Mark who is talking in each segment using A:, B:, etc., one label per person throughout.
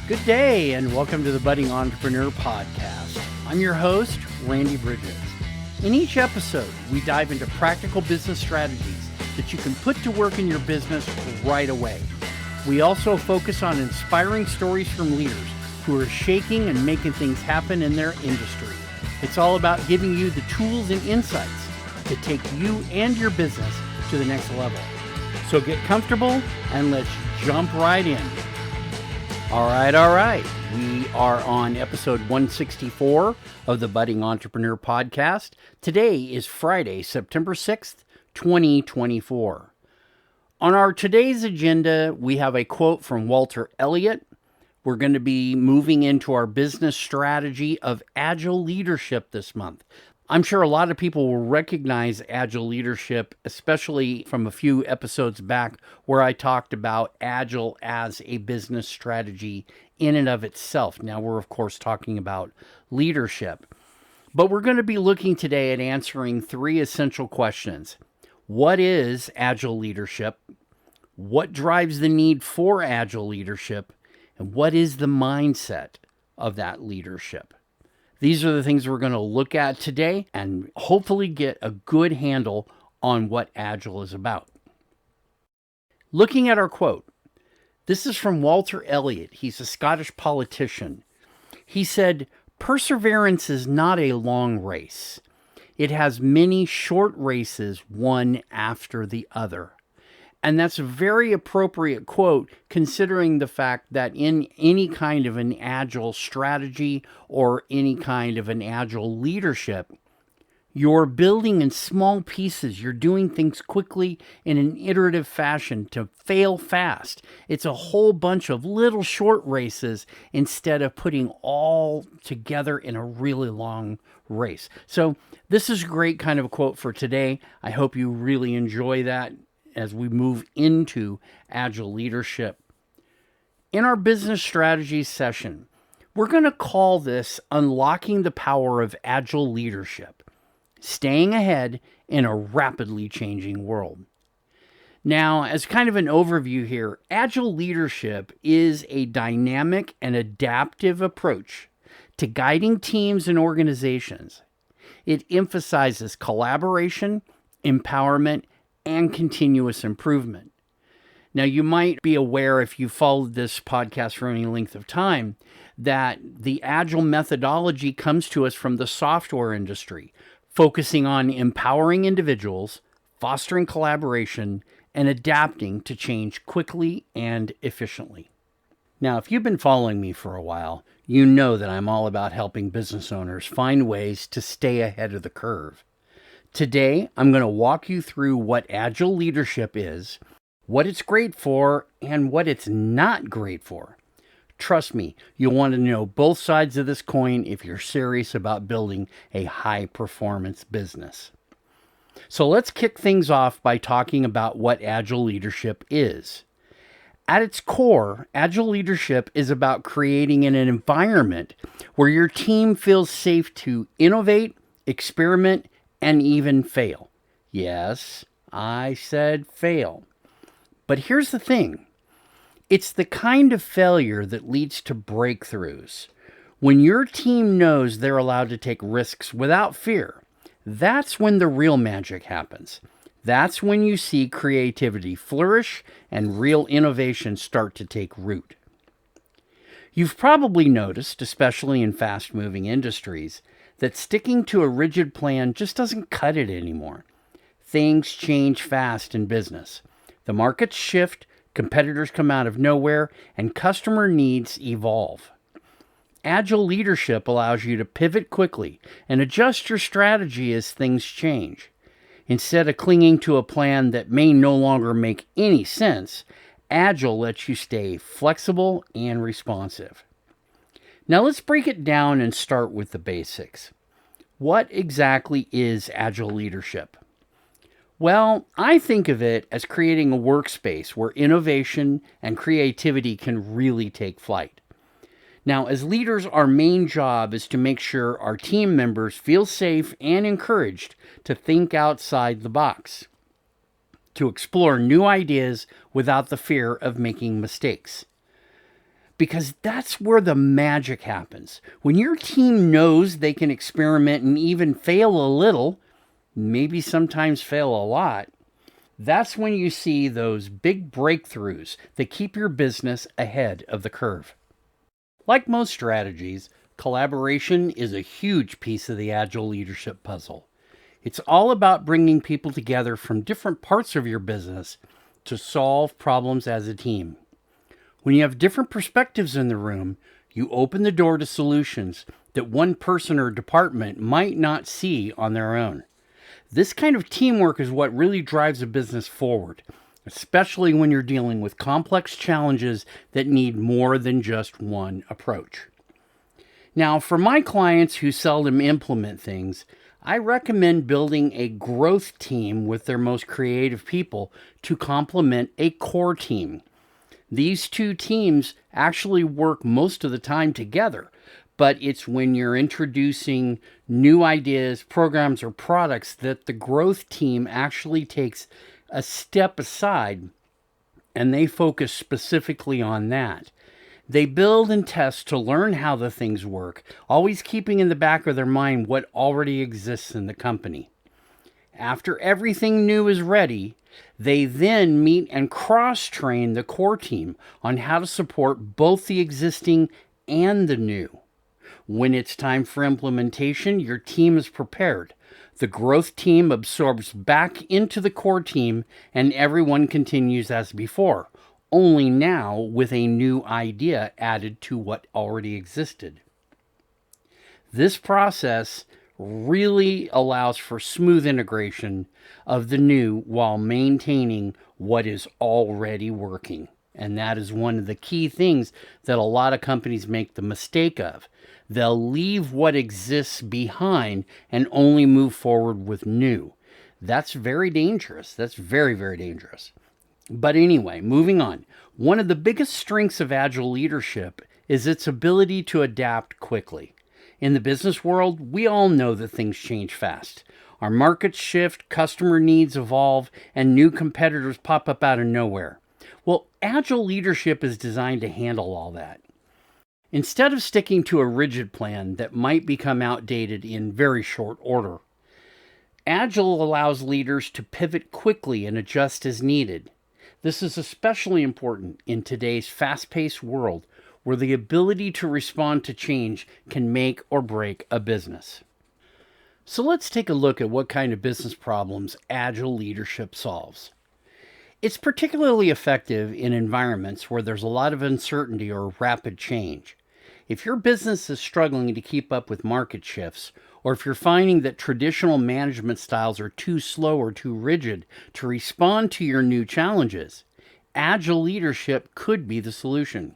A: Good day and welcome to the Budding Entrepreneur Podcast. I'm your host, Randy Bridges. In each episode, we dive into practical business strategies that you can put to work in your business right away. We also focus on inspiring stories from leaders who are shaking and making things happen in their industry. It's all about giving you the tools and insights to take you and your business to the next level. So get comfortable and let's jump right in. All right. We are on episode 164 of the Budding Entrepreneur Podcast. Today is Friday, September 6th, 2024. On our today's agenda, we have a quote from Walter Elliott. We're going to be moving into our business strategy of Agile leadership this month. I'm sure a lot of people will recognize Agile leadership, especially from a few episodes back where I talked about Agile as a business strategy in and of itself. Now we're, of course, talking about leadership. But we're going to be looking today at answering three essential questions. What is Agile leadership? What drives the need for Agile leadership? And what is the mindset of that leadership? These are the things we're going to look at today and hopefully get a good handle on what Agile is about. Looking at our quote, this is from Walter Elliott. He's a Scottish politician. He said, "Perseverance is not a long race. It has many short races, one after the other." And that's a very appropriate quote considering the fact that in any kind of an Agile strategy or any kind of an Agile leadership, you're building in small pieces. You're doing things quickly in an iterative fashion to fail fast. It's a whole bunch of little short races instead of putting all together in a really long race. So this is a great kind of a quote for today. I hope you really enjoy that as we move into Agile leadership. In our business strategy session, we're going to call this Unlocking the Power of Agile Leadership, Staying Ahead in a Rapidly Changing World. Now, as kind of an overview here, Agile leadership is a dynamic and adaptive approach to guiding teams and organizations. It emphasizes collaboration, empowerment, and continuous improvement. Now, you might be aware, if you followed this podcast for any length of time, that the Agile methodology comes to us from the software industry, focusing on empowering individuals, fostering collaboration, and adapting to change quickly and efficiently. Now, if you've been following me for a while, you know that I'm all about helping business owners find ways to stay ahead of the curve. Today, I'm going to walk you through what Agile leadership is, what it's great for, and what it's not great for. Trust me, you'll want to know both sides of this coin if you're serious about building a high-performance business. So let's kick things off by talking about what Agile leadership is. At its core, Agile leadership is about creating an environment where your team feels safe to innovate, experiment, and even fail. Yes, I said fail. But here's the thing. It's the kind of failure that leads to breakthroughs. When your team knows they're allowed to take risks without fear, that's when the real magic happens. That's when you see creativity flourish and real innovation start to take root. You've probably noticed, especially in fast-moving industries, that sticking to a rigid plan just doesn't cut it anymore. Things change fast in business. The markets shift, competitors come out of nowhere, and customer needs evolve. Agile leadership allows you to pivot quickly and adjust your strategy as things change. Instead of clinging to a plan that may no longer make any sense, Agile lets you stay flexible and responsive. Now let's break it down and start with the basics. What exactly is Agile leadership? Well, I think of it as creating a workspace where innovation and creativity can really take flight. Now, as leaders, our main job is to make sure our team members feel safe and encouraged to think outside the box, to explore new ideas without the fear of making mistakes. because that's where the magic happens. When your team knows they can experiment and even fail a little, maybe sometimes fail a lot, that's when you see those big breakthroughs that keep your business ahead of the curve. Like most strategies, collaboration is a huge piece of the Agile leadership puzzle. It's all about bringing people together from different parts of your business to solve problems as a team. When you have different perspectives in the room, you open the door to solutions that one person or department might not see on their own. This kind of teamwork is what really drives a business forward, especially when you're dealing with complex challenges that need more than just one approach. Now, for my clients who seldom implement things, I recommend building a growth team with their most creative people to complement a core team. These two teams actually work most of the time together, but it's when you're introducing new ideas, programs, or products that the growth team actually takes a step aside and they focus specifically on that. They build and test to learn how the things work, always keeping in the back of their mind what already exists in the company. After everything new is ready, they then meet and cross-train the core team on how to support both the existing and the new. When it's time for implementation, your team is prepared. The growth team absorbs back into the core team and everyone continues as before, only now with a new idea added to what already existed. This process really allows for smooth integration of the new while maintaining what is already working. And that is one of the key things that a lot of companies make the mistake of. They'll leave what exists behind and only move forward with new. That's very dangerous. That's very, very dangerous. But anyway, moving on. One of the biggest strengths of Agile leadership is its ability to adapt quickly. In the business world, we all know that things change fast. Our markets shift, customer needs evolve, and new competitors pop up out of nowhere. Well, Agile leadership is designed to handle all that. Instead of sticking to a rigid plan that might become outdated in very short order, Agile allows leaders to pivot quickly and adjust as needed. This is especially important in today's fast-paced world where the ability to respond to change can make or break a business. So let's take a look at what kind of business problems Agile leadership solves. It's particularly effective in environments where there's a lot of uncertainty or rapid change. If your business is struggling to keep up with market shifts, or if you're finding that traditional management styles are too slow or too rigid to respond to your new challenges, Agile leadership could be the solution.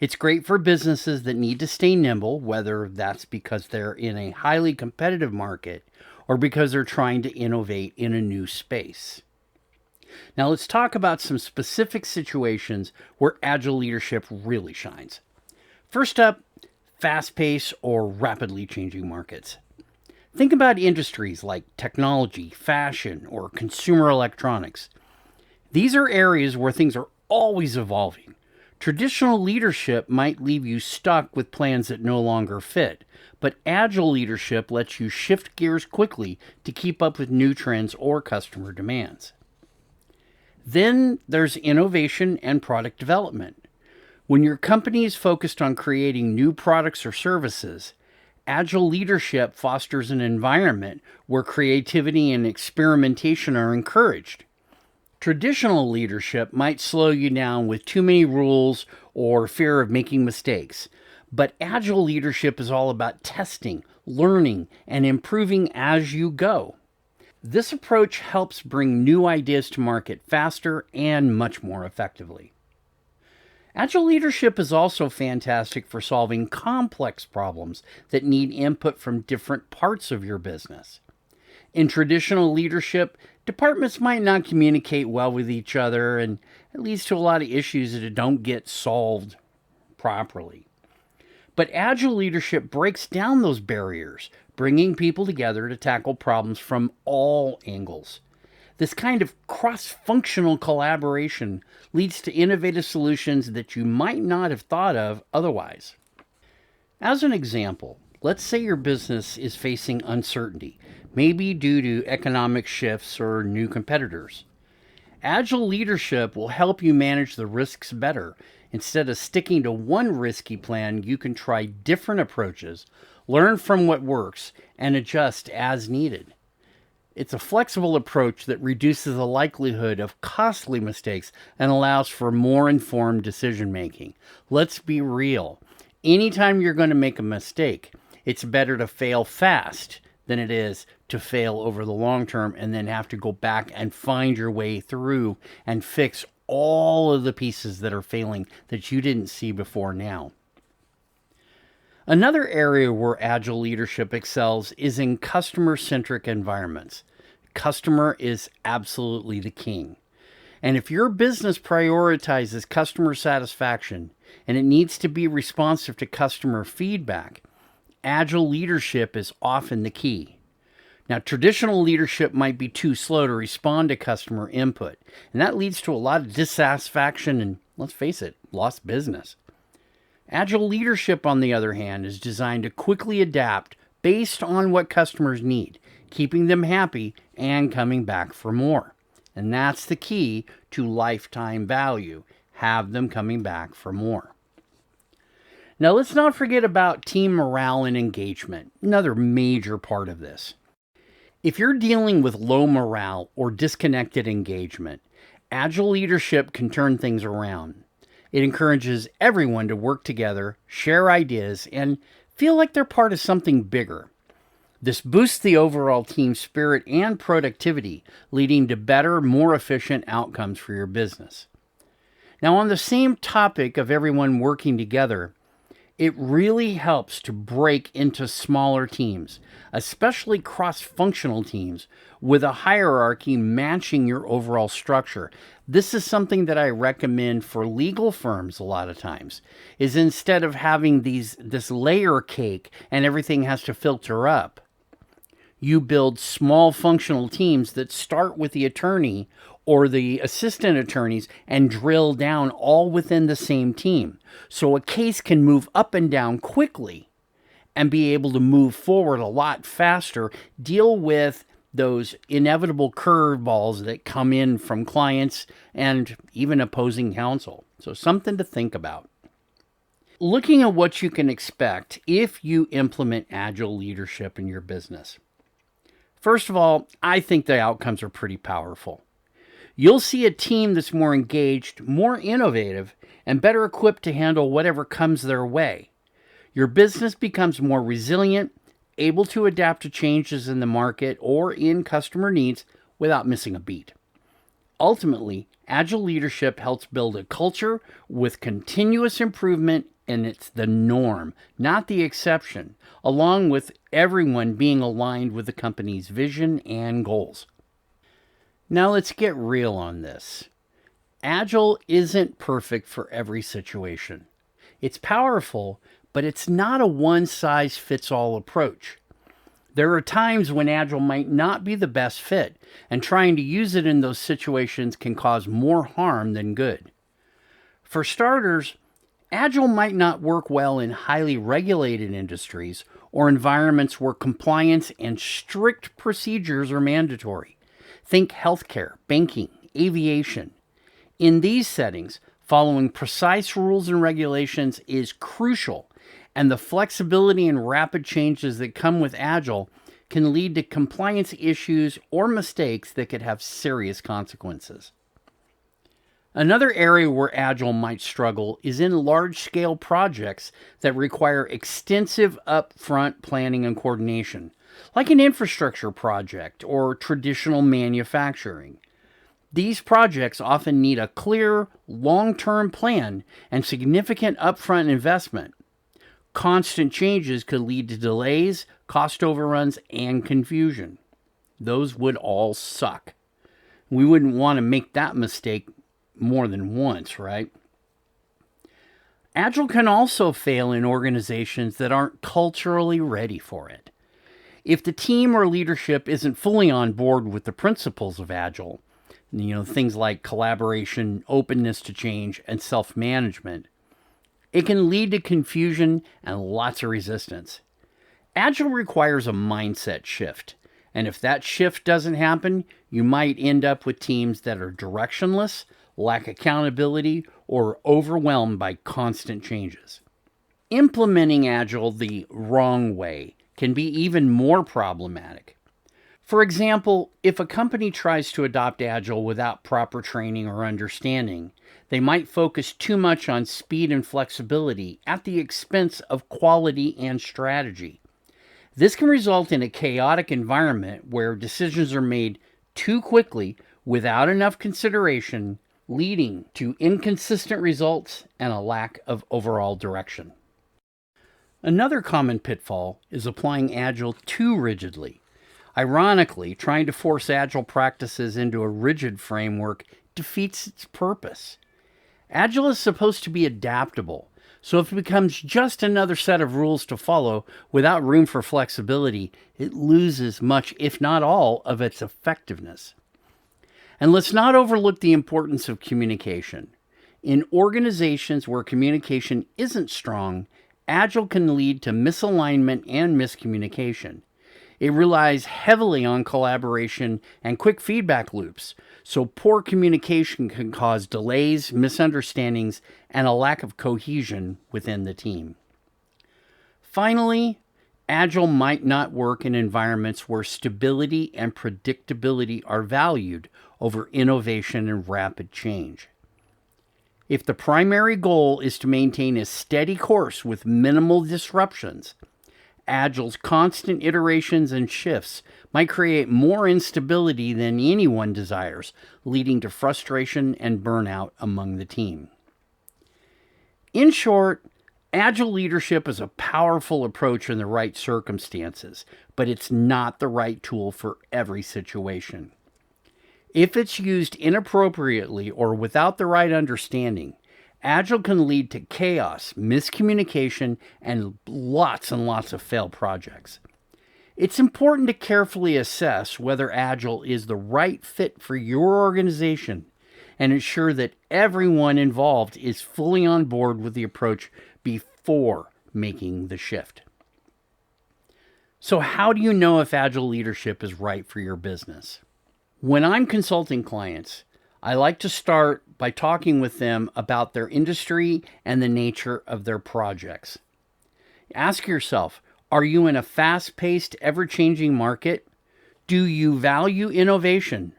A: It's great for businesses that need to stay nimble, whether that's because they're in a highly competitive market or because they're trying to innovate in a new space. Now let's talk about some specific situations where Agile leadership really shines. First up, fast-paced or rapidly changing markets. Think about industries like technology, fashion, or consumer electronics. These are areas where things are always evolving. Traditional leadership might leave you stuck with plans that no longer fit, but Agile leadership lets you shift gears quickly to keep up with new trends or customer demands. Then there's innovation and product development. When your company is focused on creating new products or services, Agile leadership fosters an environment where creativity and experimentation are encouraged. Traditional leadership might slow you down with too many rules or fear of making mistakes, but Agile leadership is all about testing, learning, and improving as you go. This approach helps bring new ideas to market faster and much more effectively. Agile leadership is also fantastic for solving complex problems that need input from different parts of your business. In traditional leadership, departments might not communicate well with each other, and it leads to a lot of issues that don't get solved properly. But Agile leadership breaks down those barriers, bringing people together to tackle problems from all angles. This kind of cross-functional collaboration leads to innovative solutions that you might not have thought of otherwise. As an example, let's say your business is facing uncertainty, maybe due to economic shifts or new competitors. Agile leadership will help you manage the risks better. Instead of sticking to one risky plan, you can try different approaches, learn from what works, and adjust as needed. It's a flexible approach that reduces the likelihood of costly mistakes and allows for more informed decision making. Let's be real. Anytime you're going to make a mistake, it's better to fail fast than it is to fail over the long term and then have to go back and find your way through and fix all of the pieces that are failing that you didn't see before now. Another area where Agile leadership excels is in customer-centric environments. Customer is absolutely the king. And if your business prioritizes customer satisfaction and it needs to be responsive to customer feedback, Agile leadership is often the key. Now, traditional leadership might be too slow to respond to customer input, and that leads to a lot of dissatisfaction and, let's face it, lost business. Agile leadership, on the other hand, is designed to quickly adapt based on what customers need, keeping them happy and coming back for more. And that's the key to lifetime value. Have them coming back for more. Now, let's not forget about team morale and engagement, another major part of this. If you're dealing with low morale or disconnected engagement, Agile leadership can turn things around. It encourages everyone to work together, share ideas, and feel like they're part of something bigger. This boosts the overall team spirit and productivity, leading to better, more efficient outcomes for your business. Now, on the same topic of everyone working together, it really helps to break into smaller teams, especially cross-functional teams, with a hierarchy matching your overall structure. This is something that I recommend for legal firms a lot of times, is instead of having this layer cake and everything has to filter up, you build small functional teams that start with the attorney or the assistant attorneys and drill down all within the same team. So a case can move up and down quickly and be able to move forward a lot faster, deal with those inevitable curveballs that come in from clients and even opposing counsel. So something to think about. Looking at what you can expect if you implement Agile leadership in your business. First of all, I think the outcomes are pretty powerful. You'll see a team that's more engaged, more innovative, and better equipped to handle whatever comes their way. Your business becomes more resilient, able to adapt to changes in the market or in customer needs without missing a beat. Ultimately, Agile leadership helps build a culture with continuous improvement, and it's the norm, not the exception, along with everyone being aligned with the company's vision and goals. Now let's get real on this. Agile isn't perfect for every situation. It's powerful, but it's not a one-size-fits-all approach. There are times when Agile might not be the best fit, and trying to use it in those situations can cause more harm than good. For starters, Agile might not work well in highly regulated industries or environments where compliance and strict procedures are mandatory. Think healthcare, banking, aviation. In these settings, following precise rules and regulations is crucial, and the flexibility and rapid changes that come with Agile can lead to compliance issues or mistakes that could have serious consequences. Another area where Agile might struggle is in large-scale projects that require extensive upfront planning and coordination, like an infrastructure project or traditional manufacturing. These projects often need a clear, long-term plan and significant upfront investment. Constant changes could lead to delays, cost overruns, and confusion. Those would all suck. We wouldn't want to make that mistake more than once, right? Agile can also fail in organizations that aren't culturally ready for it. If the team or leadership isn't fully on board with the principles of Agile, things like collaboration, openness to change, and self-management, it can lead to confusion and lots of resistance. Agile requires a mindset shift, and if that shift doesn't happen, you might end up with teams that are directionless, lack accountability, or overwhelmed by constant changes. Implementing Agile the wrong way can be even more problematic. For example, if a company tries to adopt Agile without proper training or understanding, they might focus too much on speed and flexibility at the expense of quality and strategy. This can result in a chaotic environment where decisions are made too quickly without enough consideration, leading to inconsistent results and a lack of overall direction. Another common pitfall is applying Agile too rigidly. Ironically, trying to force Agile practices into a rigid framework defeats its purpose. Agile is supposed to be adaptable, so if it becomes just another set of rules to follow without room for flexibility, it loses much, if not all, of its effectiveness. And let's not overlook the importance of communication. In organizations where communication isn't strong, Agile can lead to misalignment and miscommunication. It relies heavily on collaboration and quick feedback loops, so poor communication can cause delays, misunderstandings, and a lack of cohesion within the team. Finally, Agile might not work in environments where stability and predictability are valued over innovation and rapid change. If the primary goal is to maintain a steady course with minimal disruptions, Agile's constant iterations and shifts might create more instability than anyone desires, leading to frustration and burnout among the team. In short, Agile leadership is a powerful approach in the right circumstances, but it's not the right tool for every situation. If it's used inappropriately or without the right understanding, Agile can lead to chaos, miscommunication, and lots of failed projects. It's important to carefully assess whether Agile is the right fit for your organization and ensure that everyone involved is fully on board with the approach before making the shift. So how do you know if Agile leadership is right for your business? When I'm consulting clients, I like to start by talking with them about their industry and the nature of their projects. Ask yourself, are you in a fast-paced, ever-changing market? Do you value innovation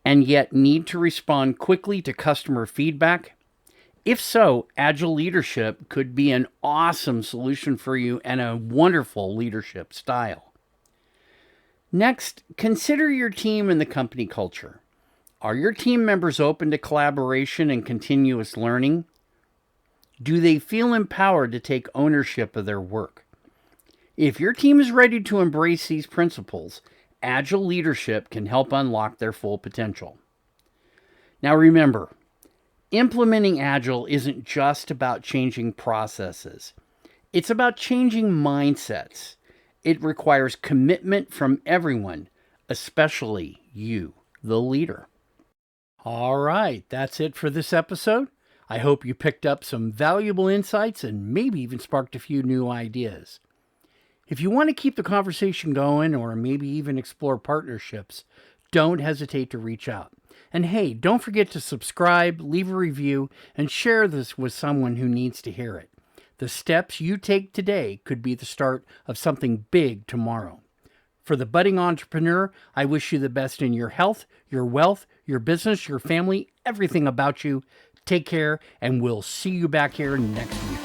A: and yet need to respond quickly to customer feedback? If so, Agile leadership could be an awesome solution for you and a wonderful leadership style. Next, consider your team and the company culture. Are your team members open to collaboration and continuous learning? Do they feel empowered to take ownership of their work? If your team is ready to embrace these principles, Agile leadership can help unlock their full potential. Now remember, implementing Agile isn't just about changing processes. It's about changing mindsets. It requires commitment from everyone, especially you, the leader. All right, that's it for this episode. I hope you picked up some valuable insights and maybe even sparked a few new ideas. If you want to keep the conversation going or maybe even explore partnerships, don't hesitate to reach out. And hey, don't forget to subscribe, leave a review, and share this with someone who needs to hear it. The steps you take today could be the start of something big tomorrow. For the budding entrepreneur, I wish you the best in your health, your wealth, your business, your family, everything about you. Take care, and we'll see you back here next week.